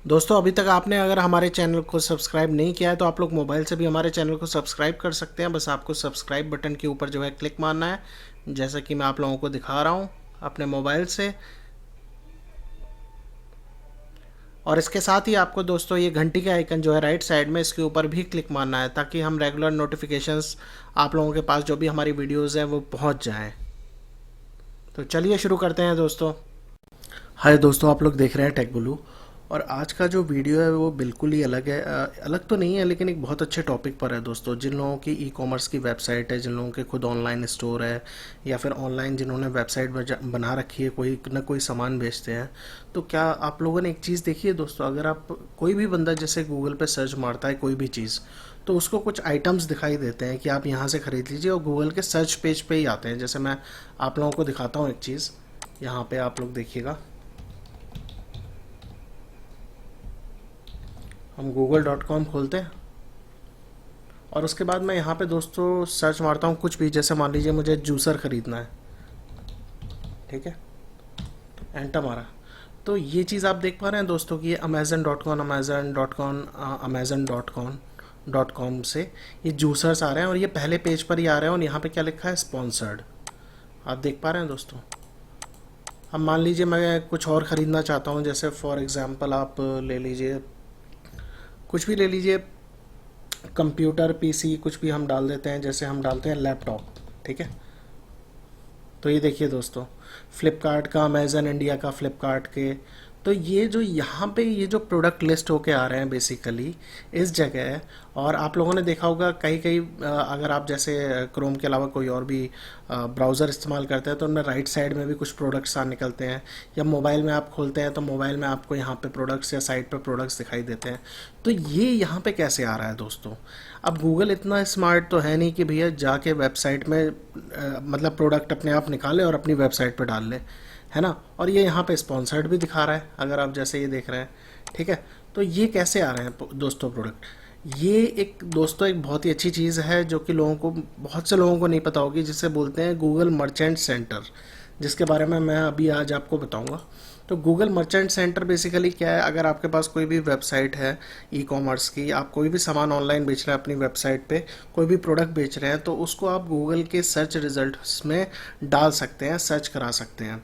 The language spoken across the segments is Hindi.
दोस्तों अभी तक आपने अगर हमारे चैनल को सब्सक्राइब नहीं किया है तो आप लोग मोबाइल से भी हमारे चैनल को सब्सक्राइब कर सकते हैं। बस आपको सब्सक्राइब बटन के ऊपर जो है क्लिक मारना है, जैसा कि मैं आप लोगों को दिखा रहा हूँ अपने मोबाइल से। और इसके साथ ही आपको दोस्तों ये घंटी का आइकन जो है राइट साइड में, इसके ऊपर भी क्लिक मारना है ताकि हम रेगुलर नोटिफिकेशंस आप लोगों के पास जो भी हमारी वीडियोज़ हैं वो पहुँच जाएँ। तो चलिए शुरू करते हैं दोस्तों। हाय दोस्तों, आप लोग देख रहे हैं टेक ब्लू। और आज का जो वीडियो है वो बिल्कुल ही अलग है। अलग तो नहीं है लेकिन एक बहुत अच्छे टॉपिक पर है दोस्तों। जिन लोगों की ई कॉमर्स की वेबसाइट है, जिन लोगों के खुद ऑनलाइन स्टोर है, या फिर ऑनलाइन जिन्होंने वेबसाइट बना रखी है, कोई ना कोई सामान बेचते हैं, तो क्या आप लोगों ने एक चीज़ देखी है दोस्तों? अगर आप कोई भी बंदा जैसे गूगल पे सर्च मारता है कोई भी चीज़, तो उसको कुछ आइटम्स दिखाई देते हैं कि आप यहाँ से ख़रीद लीजिए, और गूगल के सर्च पेज पे ही आते हैं। जैसे मैं आप लोगों को दिखाता हूँ एक चीज़, यहाँ पे आप लोग देखिएगा। हम google.com खोलते हैं और उसके बाद मैं यहाँ पे दोस्तों सर्च मारता हूँ कुछ भी। जैसे मान लीजिए मुझे जूसर ख़रीदना है, ठीक है, एंटर मारा, तो ये चीज़ आप देख पा रहे हैं दोस्तों कि ये अमेजन.com से ये जूसर्स आ रहे हैं, और ये पहले पेज पर ही आ रहे हैं। और यहाँ पे क्या लिखा है? स्पॉन्सर्ड। आप देख पा रहे हैं दोस्तों। अब मान लीजिए मैं कुछ और ख़रीदना चाहता हूँ, जैसे फॉर एग्ज़ाम्पल आप ले लीजिए, कुछ भी ले लीजिए, कंप्यूटर, पीसी, कुछ भी हम डाल देते हैं। जैसे हम डालते हैं लैपटॉप, ठीक है। तो ये देखिए दोस्तों, फ्लिपकार्ट का, अमेज़न इंडिया का, फ्लिपकार्ट के, तो ये जो यहाँ पे ये जो प्रोडक्ट लिस्ट होके आ रहे हैं बेसिकली इस जगह। और आप लोगों ने देखा होगा कई कई अगर आप जैसे क्रोम के अलावा कोई और भी ब्राउज़र इस्तेमाल करते हैं तो उनमें राइट साइड में भी कुछ प्रोडक्ट्स आ निकलते हैं, या मोबाइल में आप खोलते हैं तो मोबाइल में आपको यहाँ पे प्रोडक्ट्स या साइट पे प्रोडक्ट्स दिखाई देते हैं। तो ये यहाँ पे कैसे आ रहा है दोस्तों? अब गूगल इतना स्मार्ट तो है नहीं कि भैया जाके वेबसाइट में मतलब प्रोडक्ट अपने आप निकाले और अपनी वेबसाइट पे डाल ले, है ना। और ये यहाँ पे स्पॉन्सर्ड भी दिखा रहा है, अगर आप जैसे ये देख रहे हैं, ठीक है। तो ये कैसे आ रहे हैं दोस्तों प्रोडक्ट? ये एक दोस्तों एक बहुत ही अच्छी चीज़ है जो कि लोगों को, बहुत से लोगों को नहीं पता होगी, जिसे बोलते हैं गूगल मर्चेंट सेंटर, जिसके बारे में मैं अभी आज आपको बताऊंगा। तो गूगल मर्चेंट सेंटर बेसिकली क्या है? अगर आपके पास कोई भी वेबसाइट है ई कॉमर्स की, आप कोई भी सामान ऑनलाइन बेच रहे हैं अपनी वेबसाइट पे, कोई भी प्रोडक्ट बेच रहे हैं, तो उसको आप गूगल के सर्च रिजल्ट्स में डाल सकते हैं, सर्च करा सकते हैं।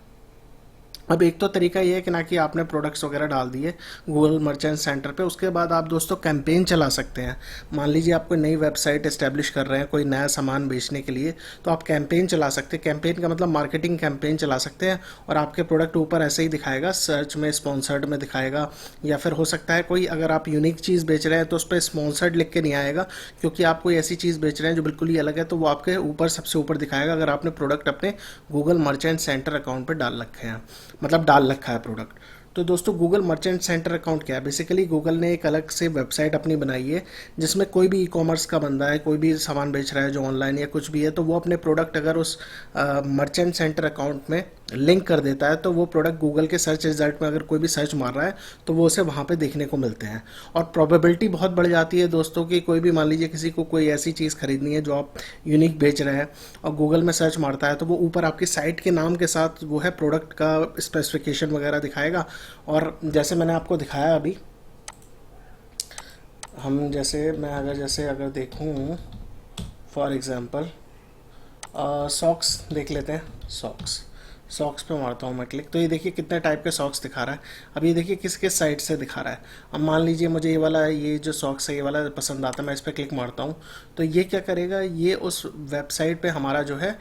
अब एक तो तरीका ये है कि ना कि आपने प्रोडक्ट्स वगैरह डाल दिए गूगल मर्चेंट सेंटर पे, उसके बाद आप दोस्तों कैंपेन चला सकते हैं। मान लीजिए आप कोई नई वेबसाइट इस्टेब्लिश कर रहे हैं कोई नया सामान बेचने के लिए, तो आप कैंपेन चला सकते हैं। कैंपेन का मतलब मार्केटिंग कैंपेन चला सकते हैं, और आपके प्रोडक्ट ऊपर ऐसे ही दिखाएगा, सर्च में स्पॉन्सर्ड में दिखाएगा। या फिर हो सकता है कोई, अगर आप यूनिक चीज़ बेच रहे हैं तो उस पर स्पॉन्सर्ड लिख के नहीं आएगा, क्योंकि आप कोई ऐसी चीज़ बेच रहे हैं जो बिल्कुल ही अलग है, तो वो आपके ऊपर सबसे ऊपर दिखाएगा अगर आपने प्रोडक्ट अपने गूगल मर्चेंट सेंटर अकाउंट पर डाल रखे हैं, मतलब डाल रखा है प्रोडक्ट। तो दोस्तों गूगल मर्चेंट सेंटर अकाउंट क्या है? बेसिकली गूगल ने एक अलग से वेबसाइट अपनी बनाई है, जिसमें कोई भी ई कॉमर्स का बंदा है, कोई भी सामान बेच रहा है जो ऑनलाइन या कुछ भी है, तो वो अपने प्रोडक्ट अगर उस मर्चेंट सेंटर अकाउंट में लिंक कर देता है, तो वो प्रोडक्ट गूगल के सर्च रिजल्ट में अगर कोई भी सर्च मार रहा है तो वो उसे वहाँ पे देखने को मिलते हैं। और प्रोबेबिलिटी बहुत बढ़ जाती है दोस्तों कि कोई भी, मान लीजिए किसी को कोई ऐसी चीज़ खरीदनी है जो आप यूनिक बेच रहे हैं, और गूगल में सर्च मारता है, तो वो ऊपर आपकी साइट के नाम के साथ वो है प्रोडक्ट का स्पेसिफिकेशन वगैरह दिखाएगा। और जैसे मैंने आपको दिखाया अभी, हम जैसे मैं अगर जैसे अगर देखूँ फॉर एग्ज़ाम्पल सॉक्स देख लेते हैं। सॉक्स पे मारता हूँ मैं क्लिक, तो ये देखिए कितने टाइप के सॉक्स दिखा रहा है। अब ये देखिए किस किस साइट से दिखा रहा है। अब मान लीजिए मुझे ये वाला, ये जो सॉक्स है ये वाला पसंद आता है, मैं इस पर क्लिक मारता हूँ, तो ये क्या करेगा, ये उस वेबसाइट पे हमारा जो है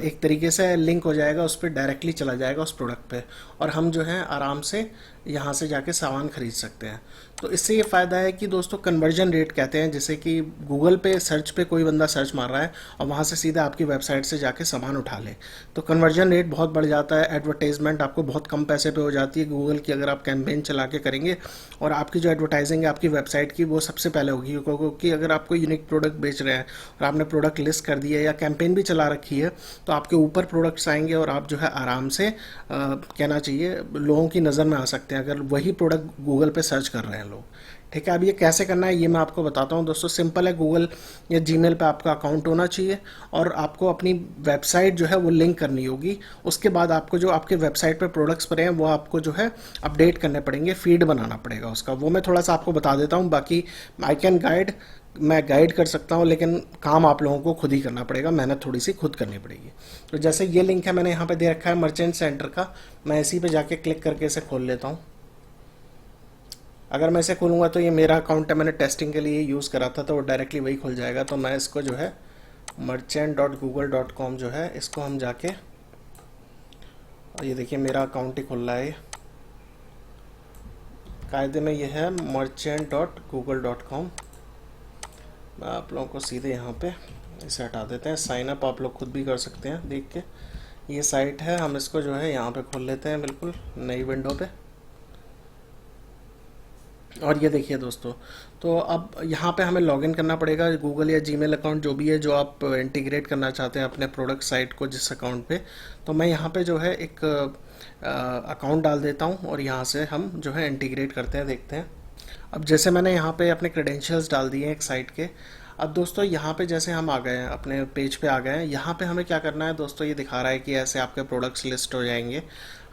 एक तरीके से लिंक हो जाएगा, उस पर डायरेक्टली चला जाएगा उस प्रोडक्ट पे, और हम जो है आराम से यहाँ से जाके सामान खरीद सकते हैं। तो इससे ये फ़ायदा है कि दोस्तों कन्वर्जन रेट कहते हैं, जैसे कि गूगल पे सर्च पे कोई बंदा सर्च मार रहा है और वहाँ से सीधा आपकी वेबसाइट से जाके सामान उठा ले, तो कन्वर्जन रेट बहुत बढ़ जाता है। एडवर्टाइजमेंट आपको बहुत कम पैसे पे हो जाती है गूगल की, अगर आप कैंपेन चला के करेंगे, और आपकी जो एडवर्टाइजिंग है आपकी वेबसाइट की वो सबसे पहले होगी, क्योंकि अगर आप कोई यूनिक प्रोडक्ट बेच रहे हैं और आपने प्रोडक्ट लिस्ट कर दिया या कैंपेन भी चला रखी है, तो आपके ऊपर प्रोडक्ट्स आएंगे और आप जो है आराम से कहना चाहिए लोगों की नज़र में आ सकते हैं, अगर वही प्रोडक्ट गूगल पे सर्च कर रहे हैं लोग, ठीक है, अब ये कैसे करना है ये मैं आपको बताता हूँ दोस्तों। सिंपल है, गूगल या जीमेल पे आपका अकाउंट होना चाहिए और आपको अपनी वेबसाइट जो है वो लिंक करनी होगी। उसके बाद आपको जो आपके वेबसाइट पे प्रोडक्ट्स पड़े हैं वो आपको जो है अपडेट करने पड़ेंगे, फीड बनाना पड़ेगा उसका। वो मैं थोड़ा सा आपको बता देता हूँ, बाकी आई कैन गाइड, मैं गाइड कर सकता हूँ, लेकिन काम आप लोगों को खुद ही करना पड़ेगा, मेहनत थोड़ी सी खुद करनी पड़ेगी। तो जैसे ये लिंक है मैंने यहाँ पे दे रखा है मर्चेंट सेंटर का, मैं इसी पे जाके क्लिक करके इसे खोल लेता हूँ। अगर मैं इसे खोलूँगा तो ये मेरा अकाउंट है, मैंने टेस्टिंग के लिए यूज़ करा था, तो वो डायरेक्टली वही खुल जाएगा। तो मैं इसको जो है merchant.google.com जो है इसको हम जाके, और ये देखिए मेरा अकाउंट ही खुल रहा है। कायदे में ये है merchant.google.com। मैं आप लोगों को सीधे यहाँ पे इसे हटा देते हैं। साइन अप आप लोग खुद भी कर सकते हैं देख के। ये साइट है, हम इसको जो है यहाँ पे खोल लेते हैं बिल्कुल नई विंडो पे। और ये देखिए दोस्तों, तो अब यहाँ पे हमें लॉगिन करना पड़ेगा, गूगल या जीमेल अकाउंट जो भी है जो आप इंटीग्रेट करना चाहते हैं अपने प्रोडक्ट साइट को जिस अकाउंट पे। तो मैं यहाँ पे जो है एक अकाउंट डाल देता हूँ और यहाँ से हम जो है इंटीग्रेट करते हैं, देखते हैं। अब जैसे मैंने यहाँ पे अपने क्रेडेंशियल्स डाल दिए हैं एक साइट के। अब दोस्तों यहाँ पे जैसे हम आ गए हैं, अपने पेज पे आ गए हैं, यहाँ पे हमें क्या करना है दोस्तों, ये दिखा रहा है कि ऐसे आपके प्रोडक्ट्स लिस्ट हो जाएंगे।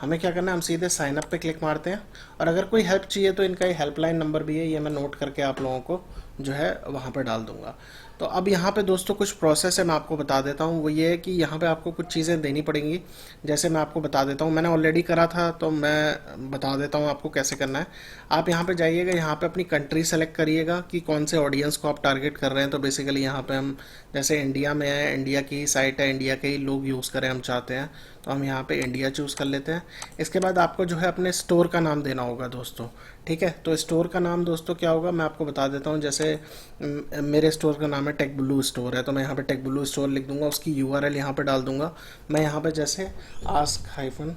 हमें क्या करना है, हम सीधे साइन अप पे क्लिक मारते हैं। और अगर कोई हेल्प चाहिए तो इनका ये हेल्पलाइन नंबर भी है, ये मैं नोट करके आप लोगों को जो है वहाँ पर डाल दूंगा। तो अब यहाँ पे दोस्तों कुछ प्रोसेस है, मैं आपको बता देता हूँ। वो ये है कि यहाँ पे आपको कुछ चीज़ें देनी पड़ेंगी। जैसे मैं आपको बता देता हूँ, मैंने ऑलरेडी करा था तो मैं बता देता हूँ आपको कैसे करना है। आप यहाँ पे जाइएगा, यहाँ पे अपनी कंट्री सेलेक्ट करिएगा कि कौन से ऑडियंस को आप टारगेट कर रहे हैं। तो बेसिकली यहाँ पे हम जैसे इंडिया में है, इंडिया की ही साइट है, इंडिया के ही लोग यूज़ करें हम चाहते हैं, तो हम यहाँ पे इंडिया चूज़ कर लेते हैं। इसके बाद आपको जो है अपने स्टोर का नाम देना होगा दोस्तों। ठीक है, तो स्टोर का नाम दोस्तों क्या होगा मैं आपको बता देता हूँ। जैसे मेरे स्टोर का नाम है टेक ब्लू स्टोर है, तो मैं यहाँ पे टेक ब्लू स्टोर लिख दूंगा, उसकी यूआरएल यहाँ पे डाल दूंगा। मैं यहाँ पे जैसे आस्क हाइफन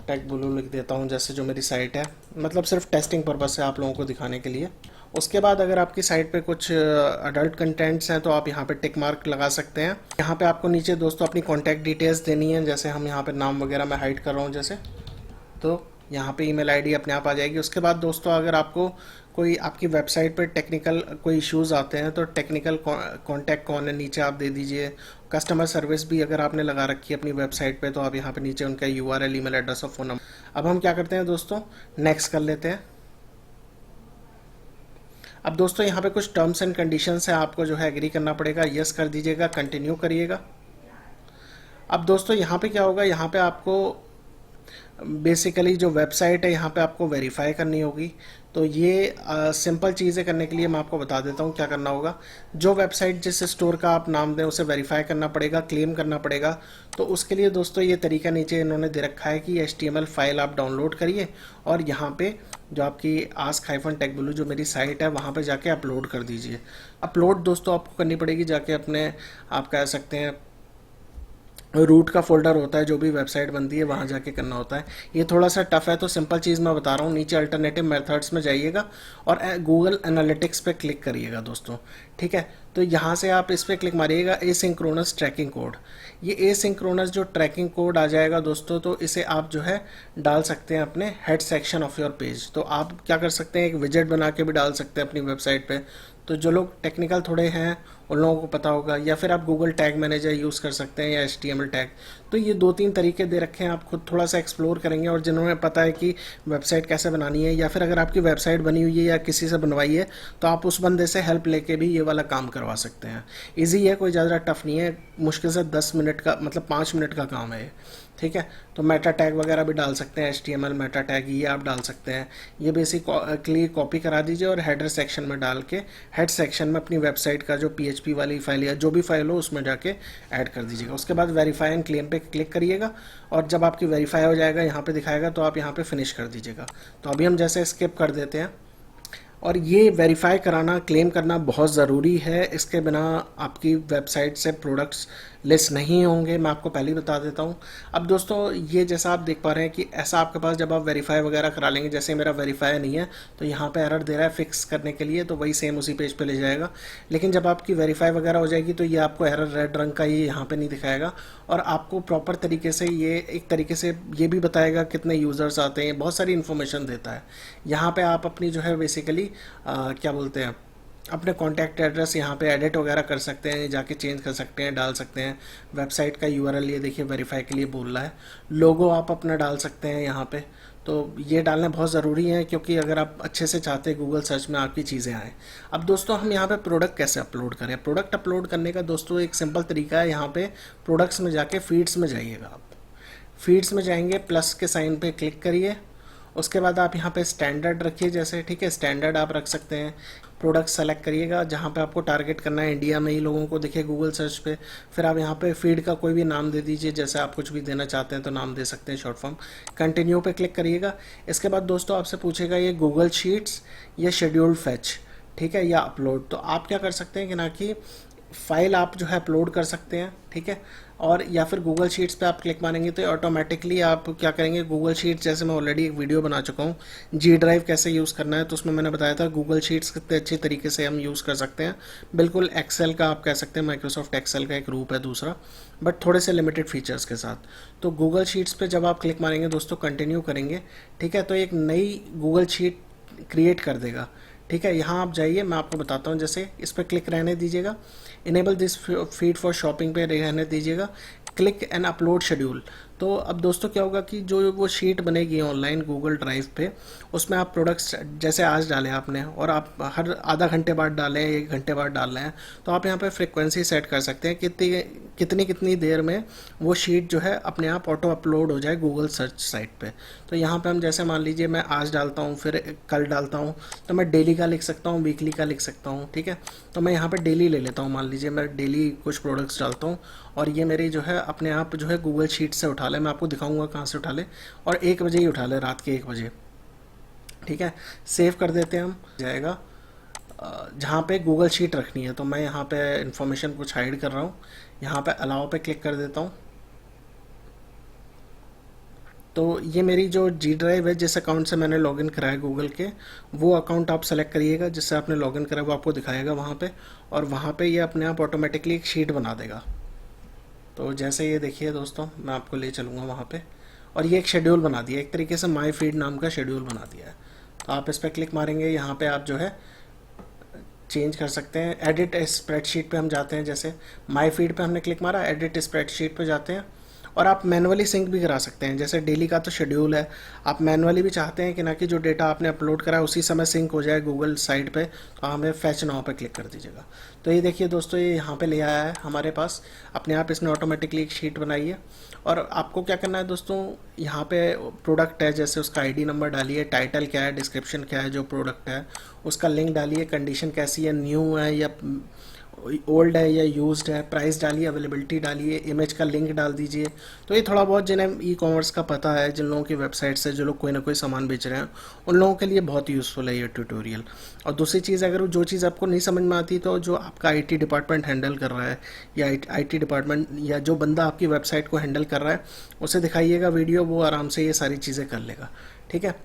टेक ब्लू लिख देता हूँ, जैसे जो मेरी साइट है, मतलब सिर्फ टेस्टिंग पर्पज से आप लोगों को दिखाने के लिए। उसके बाद अगर आपकी साइट पे कुछ अडल्ट कंटेंट्स हैं तो आप यहाँ पे टिक मार्क लगा सकते हैं। यहाँ पे आपको नीचे दोस्तों अपनी कॉन्टैक्ट डिटेल्स देनी है, जैसे हम यहाँ पे नाम वगैरह मैं हाइड कर रहा हूँ जैसे, तो यहाँ पे ईमेल आईडी अपने आप आ जाएगी। उसके बाद दोस्तों अगर आपको कोई आपकी वेबसाइट पर टेक्निकल कोई इश्यूज़ आते हैं तो टेक्निकल कॉन्टैक्ट कौन है नीचे आप दे दीजिए। कस्टमर सर्विस भी अगर आपने लगा रखी है अपनी वेबसाइट पे तो आप यहाँ पे नीचे उनका यूआरएल, ईमेल एड्रेस और फ़ोन नंबर। अब हम क्या करते हैं दोस्तों, नेक्स्ट कर लेते हैं। अब दोस्तों यहाँ पे कुछ टर्म्स एंड कंडीशंस है, आपको जो है एग्री करना पड़ेगा, यस कर दीजिएगा, कंटिन्यू करिएगा। अब दोस्तों यहाँ पे क्या होगा, यहाँ पे आपको बेसिकली जो वेबसाइट है यहाँ पे आपको वेरीफाई करनी होगी। तो ये सिंपल चीज़ें करने के लिए मैं आपको बता देता हूँ क्या करना होगा। जो वेबसाइट जिस स्टोर का आप नाम दें उसे वेरीफाई करना पड़ेगा, क्लेम करना पड़ेगा। तो उसके लिए दोस्तों ये तरीका नीचे इन्होंने दे रखा है कि HTML फाइल आप डाउनलोड करिए और यहाँ पे जो आपकी आस्क हाइफन टेक ब्लू जो मेरी साइट है वहाँ पे जाके अपलोड कर दीजिए। अपलोड दोस्तों आपको करनी पड़ेगी जाके अपने, आप कह सकते हैं रूट का फोल्डर होता है, जो भी वेबसाइट बनती है वहाँ जाके करना होता है। ये थोड़ा सा टफ है तो सिंपल चीज़ मैं बता रहा हूँ, नीचे अल्टरनेटिव मेथड्स में जाइएगा और गूगल एनालिटिक्स पे क्लिक करिएगा दोस्तों। ठीक है, तो यहाँ से आप इस पर क्लिक मारिएगा, एसिंक्रोनस ट्रैकिंग कोड। ये एसिंक्रोनस जो ट्रैकिंग कोड आ जाएगा दोस्तों, तो इसे आप जो है डाल सकते हैं अपने head section of your page. तो आप क्या कर सकते हैं, एक विजेट बना के भी डाल सकते हैं अपनी वेबसाइट पे। तो जो लोग टेक्निकल थोड़े हैं उन लोगों को पता होगा, या फिर आप गूगल टैग मैनेजर यूज़ कर सकते हैं या HTML टैग। तो ये 2-3 तरीके दे रखे हैं, आप खुद थोड़ा सा एक्सप्लोर करेंगे। और जिन्होंने पता है कि वेबसाइट कैसे बनानी है, या फिर अगर आपकी वेबसाइट बनी हुई है या किसी से बनवाई है तो आप उस बंदे से हेल्प लेके भी ये वाला काम करवा सकते हैं। ईजी है, कोई ज़्यादा टफ नहीं है, मुश्किल से 10 मिनट का मतलब 5 मिनट का काम है। ठीक है, तो मेटा टैग वगैरह भी डाल सकते हैं, HTML मेटा टैग ये आप डाल सकते हैं। ये बेसिकली कॉपी करा दीजिए और हेडर सेक्शन में डाल के हेड सेक्शन में अपनी वेबसाइट का जो PHP वाली फाइल या जो भी फाइल हो उसमें जाके ऐड कर दीजिएगा। उसके बाद वेरीफाई एंड क्लेम पे क्लिक करिएगा और जब आपकी वेरीफाई हो जाएगा यहाँ पे दिखाएगा तो आप यहाँ पे फिनिश कर दीजिएगा। तो अभी हम जैसे स्किप कर देते हैं। और ये वेरीफाई कराना, क्लेम करना बहुत ज़रूरी है। इसके बिना आपकी वेबसाइट से प्रोडक्ट्स लिस्ट नहीं होंगे, मैं आपको पहले ही बता देता हूँ। अब दोस्तों ये जैसा आप देख पा रहे हैं कि ऐसा आपके पास जब आप वेरीफाई वगैरह करा लेंगे, जैसे मेरा वेरीफाई नहीं है तो यहाँ पे एरर दे रहा है फिक्स करने के लिए, तो वही सेम उसी पेज पे ले जाएगा। लेकिन जब आपकी वेरीफाई वगैरह हो जाएगी तो ये आपको एरर रेड रंग का ये यहाँ पे नहीं दिखाएगा, और आपको प्रॉपर तरीके से ये एक तरीके से ये भी बताएगा कितने यूज़र्स आते हैं, बहुत सारी इन्फॉर्मेशन देता है। यहाँ पे आप अपनी जो है बेसिकली क्या बोलते हैं, अपने कॉन्टैक्ट एड्रेस यहाँ पे एडिट वगैरह कर सकते हैं, जाके चेंज कर सकते हैं, डाल सकते हैं। वेबसाइट का यूआरएल ये देखिए वेरीफाई के लिए बोल रहा है। लोगो आप अपना डाल सकते हैं यहाँ पे। तो ये डालना बहुत ज़रूरी है, क्योंकि अगर आप अच्छे से चाहते हैं गूगल सर्च में आपकी चीज़ें आएँ। अब दोस्तों हम यहाँ पे प्रोडक्ट कैसे अपलोड करें? प्रोडक्ट अपलोड करने का दोस्तों एक सिंपल तरीका है। यहाँ पे प्रोडक्ट्स में जाके फीड्स में जाइएगा आप। फीड्स में जाएंगे, प्लस के साइन पे क्लिक करिए। उसके बाद आप यहाँ पे स्टैंडर्ड रखिए जैसे, ठीक है, स्टैंडर्ड आप रख सकते हैं। प्रोडक्ट सेलेक्ट करिएगा जहाँ पे आपको टारगेट करना है, इंडिया में ही लोगों को दिखे गूगल सर्च पे। फिर आप यहाँ पे फीड का कोई भी नाम दे दीजिए, जैसे आप कुछ भी देना चाहते हैं तो नाम दे सकते हैं, शॉर्ट फॉर्म। कंटिन्यू पे क्लिक करिएगा। इसके बाद दोस्तों आपसे पूछेगा ये गूगल शीट्स या शेड्यूल्ड फैच, ठीक है, या अपलोड। तो आप क्या कर सकते हैं कि ना कि फाइल आप जो है अपलोड कर सकते हैं, ठीक है, और या फिर गूगल शीट्स पे आप क्लिक मारेंगे तो ऑटोमेटिकली आप क्या करेंगे, गूगल शीट्स, जैसे मैं ऑलरेडी एक वीडियो बना चुका हूँ जी ड्राइव कैसे यूज़ करना है, तो उसमें मैंने बताया था गूगल शीट्स कितने अच्छे तरीके से हम यूज़ कर सकते हैं। बिल्कुल एक्सेल का आप कह सकते हैं, माइक्रोसॉफ्ट एक्सेल का एक रूप है दूसरा, बट थोड़े से लिमिटेड फीचर्स के साथ। तो गूगल शीट्स पे जब आप क्लिक मारेंगे दोस्तों, कंटिन्यू करेंगे, ठीक है, तो एक नई गूगल शीट क्रिएट कर देगा, ठीक है। यहाँ आप जाइए, मैं आपको बताता हूँ, जैसे इस पर क्लिक रहने दीजिएगा, enable this feed for shopping पे रहने दीजिएगा, क्लिक एंड अपलोड शेड्यूल। तो अब दोस्तों क्या होगा कि जो वो शीट बनेगी ऑनलाइन गूगल ड्राइव पे, उसमें आप प्रोडक्ट्स जैसे आज डाले आपने, और आप हर आधा घंटे बाद डालें, 1 घंटे बाद डाल रहे हैं, तो आप यहाँ पे फ्रिक्वेंसी सेट कर सकते हैं कितनी कितनी देर में वो शीट जो है अपने आप ऑटो अपलोड हो जाए गूगल सर्च साइट पे। तो यहाँ पे हम जैसे मान लीजिए मैं आज डालता हूँ, फिर कल डालता हूँ, तो मैं डेली का लिख सकता हूँ, वीकली का लिख सकता हूँ, ठीक है। तो मैं यहाँ पे डेली ले लेता हूँ, मान लीजिए मैं डेली कुछ प्रोडक्ट्स डालता हूँ, और ये मेरी जो है अपने आप जो है गूगल शीट से उठा ले। मैं आपको दिखाऊंगा कहाँ से उठा ले, और 1 बजे ही उठा ले, रात के 1 बजे, ठीक है। सेव कर देते हैं हम, जाएगा जहाँ पे गूगल शीट रखनी है। तो मैं यहाँ पे इंफॉर्मेशन कुछ हाइड कर रहा हूँ, यहाँ पे अलाउ पे क्लिक कर देता हूँ। तो ये मेरी जो जी ड्राइव है, जिस अकाउंट से मैंने लॉगिन करा है गूगल के, वो अकाउंट आप सेलेक्ट करिएगा जिससे आपने लॉगिन करा, वो आपको दिखाएगा वहाँ पे, और वहाँ पे ये अपने आप ऑटोमेटिकली एक शीट बना देगा। तो जैसे ये देखिए दोस्तों, मैं आपको ले चलूँगा वहाँ पे, और ये एक शेड्यूल बना दिया, एक तरीके से माई फीड नाम का शेड्यूल बना दिया है। तो आप इस पर क्लिक मारेंगे, यहाँ पे आप जो है चेंज कर सकते हैं। एडिट स्प्रेडशीट पे हम जाते हैं, जैसे माई फीड पे हमने क्लिक मारा, एडिट स्प्रेडशीट पे जाते हैं, और आप मैनुअली सिंक भी करा सकते हैं। जैसे डेली का तो शेड्यूल है, आप मैनुअली भी चाहते हैं कि ना कि जो डेटा आपने अपलोड करा है उसी समय सिंक हो जाए गूगल साइट पे, तो हमें फैच नाउ पे क्लिक कर दीजिएगा। तो ये देखिए दोस्तों, ये यहाँ पे ले आया है हमारे पास, अपने आप इसने ऑटोमेटिकली एक शीट बनाई है। और आपको क्या करना है दोस्तों, यहाँ पे प्रोडक्ट है, जैसे उसका आईडी नंबर डालिए, टाइटल क्या है, डिस्क्रिप्शन क्या है जो प्रोडक्ट है, उसका लिंक डालिए, कंडीशन कैसी है, न्यू है या ओल्ड है या यूज्ड है, प्राइस डालिए, अवेलेबिलिटी डालिए, इमेज का लिंक डाल दीजिए। तो ये थोड़ा बहुत जिन्हें ई कॉमर्स का पता है, जिन लोगों की वेबसाइट से जो लोग कोई ना कोई सामान बेच रहे हैं, उन लोगों के लिए बहुत यूज़फुल है ये ट्यूटोरियल। और दूसरी चीज़, अगर जो चीज़ आपको नहीं समझ में आती, तो जो आपका आईटी डिपार्टमेंट हैंडल कर रहा है, या आईटी डिपार्टमेंट या जो बंदा आपकी वेबसाइट को हैंडल कर रहा है, उसे दिखाइएगा वीडियो, वो आराम से ये सारी चीज़ें कर लेगा, ठीक है।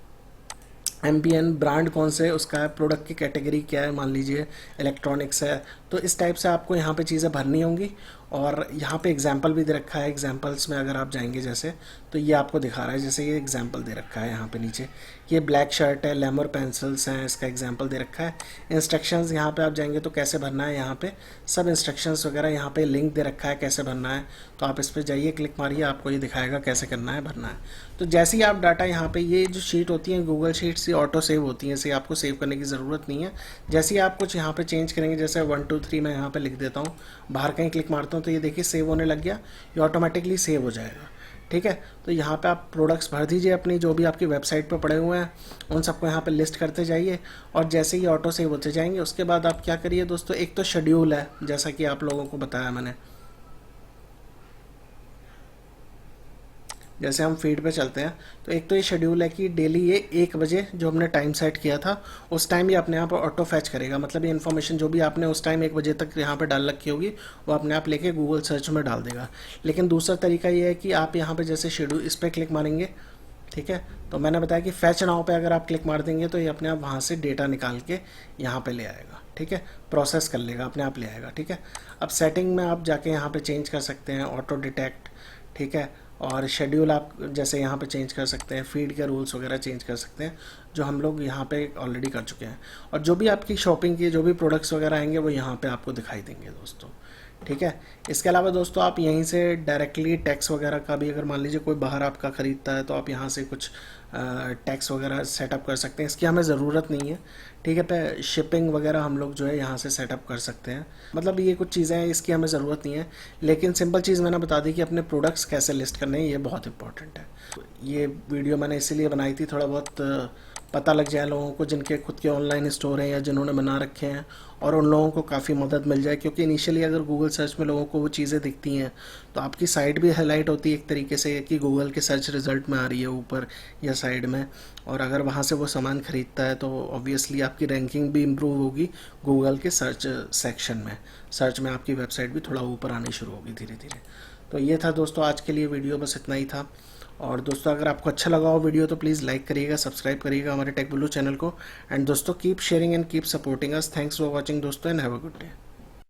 एमपीएन ब्रांड कौन से उसका है, प्रोडक्ट की कैटेगरी क्या है, मान लीजिए इलेक्ट्रॉनिक्स है, तो इस टाइप से आपको यहाँ पे चीज़ें भरनी होंगी। और यहाँ पे एग्जाम्पल भी दे रखा है, एग्जाम्पल्स में अगर आप जाएंगे जैसे, तो ये आपको दिखा रहा है, जैसे ये एग्जाम्पल दे रखा है यहाँ पे नीचे, ये ब्लैक शर्ट है, लेमर पेंसिल्स हैं, इसका एग्जाम्पल दे रखा है। इंस्ट्रक्शंस यहाँ पे आप जाएंगे तो कैसे भरना है, यहाँ पे सब इंस्ट्रक्शंस वगैरह, यहाँ पे लिंक दे रखा है कैसे भरना है। तो आप इस पर जाइए, क्लिक मारिए, आपको ये दिखाएगा कैसे करना है, भरना है। तो जैसे ही आप डाटा यहाँ पे, ये जो शीट होती है गूगल शीट्स, ये ऑटो सेव होती हैं, इसे आपको सेव करने की ज़रूरत नहीं है। जैसे ही आप कुछ यहाँ पे चेंज करेंगे, जैसे 1 2 3 मैं यहाँ पे लिख देता हूँ, बाहर कहीं क्लिक मारता हूँ, तो ये देखिए सेव होने लग गया, ये ऑटोमेटिकली सेव हो जाएगा, ठीक है। तो यहाँ पे आप प्रोडक्ट्स भर दीजिए अपनी, जो भी आपकी वेबसाइट पे पड़े हुए हैं उन सबको यहाँ पे लिस्ट करते जाइए, और जैसे ही ऑटो सेव होते जाएंगे, उसके बाद आप क्या करिए दोस्तों, एक तो शेड्यूल है जैसा कि आप लोगों को बताया मैंने, जैसे हम फीड पे चलते हैं तो एक तो ये शेड्यूल है कि डेली ये 1 बजे जो हमने टाइम सेट किया था उस टाइम ये अपने आप ऑटो फैच करेगा, मतलब ये इन्फॉर्मेशन जो भी आपने उस टाइम 1 बजे तक यहाँ पे डाल रखी होगी वो अपने आप लेके गूगल सर्च में डाल देगा। लेकिन दूसरा तरीका ये है कि आप यहाँ पे जैसे शेड्यूल इस पर क्लिक मारेंगे, ठीक है, तो मैंने बताया कि फैच नाउ पे अगर आप क्लिक मार देंगे तो ये अपने आप वहाँ से डेटा निकाल के यहाँ पे ले आएगा, ठीक है, प्रोसेस कर लेगा, अपने आप ले आएगा, ठीक है। अब सेटिंग में आप जाके यहाँ पे चेंज कर सकते हैं ऑटो डिटेक्ट, ठीक है, और शेड्यूल आप जैसे यहाँ पे चेंज कर सकते हैं, फीड के रूल्स वगैरह चेंज कर सकते हैं जो हम लोग यहाँ पे ऑलरेडी कर चुके हैं। और जो भी आपकी शॉपिंग की जो भी प्रोडक्ट्स वगैरह आएंगे वो यहाँ पे आपको दिखाई देंगे दोस्तों, ठीक है। इसके अलावा दोस्तों आप यहीं से डायरेक्टली टैक्स वगैरह का भी, अगर मान लीजिए कोई बाहर आपका ख़रीदता है तो आप यहाँ से कुछ टैक्स वगैरह सेटअप कर सकते हैं, इसकी हमें ज़रूरत नहीं है, ठीक है। पे शिपिंग वगैरह हम लोग जो है यहाँ से सेटअप कर सकते हैं, मतलब ये कुछ चीज़ें हैं इसकी हमें ज़रूरत नहीं है। लेकिन सिंपल चीज़ मैंने बता दी कि अपने प्रोडक्ट्स कैसे लिस्ट करने हैं, ये बहुत इंपॉर्टेंट है। ये वीडियो मैंने इसीलिए बनाई थी, थोड़ा बहुत पता लग जाए लोगों को जिनके खुद के ऑनलाइन स्टोर हैं या जिन्होंने बना रखे हैं, और उन लोगों को काफ़ी मदद मिल जाए। क्योंकि इनिशियली अगर गूगल सर्च में लोगों को वो चीज़ें दिखती हैं तो आपकी साइट भी हाईलाइट होती है एक तरीके से कि गूगल के सर्च रिज़ल्ट में आ रही है ऊपर या साइड में, और अगर वहाँ से वो सामान ख़रीदता है तो ऑब्वियसली आपकी रैंकिंग भी इम्प्रूव होगी गूगल के सर्च सेक्शन में, सर्च में आपकी वेबसाइट भी थोड़ा ऊपर आनी शुरू होगी धीरे धीरे। तो ये था दोस्तों आज के लिए वीडियो, बस इतना ही था। और दोस्तों अगर आपको अच्छा लगा हो वीडियो तो प्लीज़ लाइक करिएगा, सब्सक्राइब करिएगा हमारे टेक बुल्लू चैनल को। एंड दोस्तों keep sharing and keep supporting us. Thanks for watching दोस्तों and have a good day.